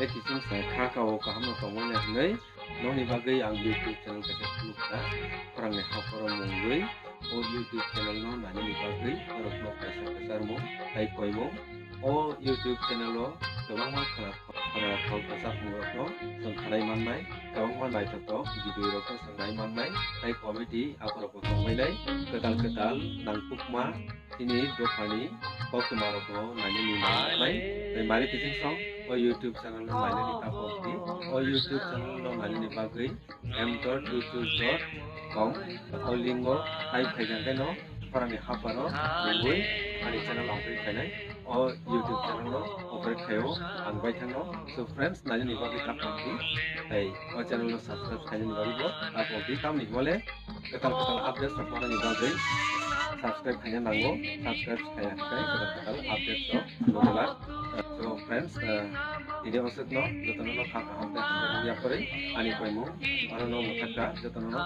mari kisung sa kha ka o ka hamno tongmo ne hnei noni bagui ang YouTube channel kaisa khulukta orang ne haporo mongui o YouTube channel no nani ni bagui borok no kaisa kaisa mo hai koimo o YouTube channel o gobangma khana thau kasak murok no song khanai mannai gobangma naithotok video rok no songnai mannai hai comedy aborok tongmainai ketal nangpukma ini dofani koktuma rok no nani ni nai mari kisung song o YouTube channel no nani ni tapokti o YouTube channel no nani ni bagui m.youtube.com o lingo hai phaijankai no orang ni haparo mongui ani channel angkai khainai o YouTube channel no operate khayo angbai thangno so friends nani ni bagui tapokti hai o channel no subscribe khaini ni bagui bo tapokti tamni bole ketal update sapana ni bagui subscribe khaina nango subscribe khaya kai ketal update so nodala so friends video osut no jotono no khaka hamte ya pore ani koimo aro no muthaka jotono no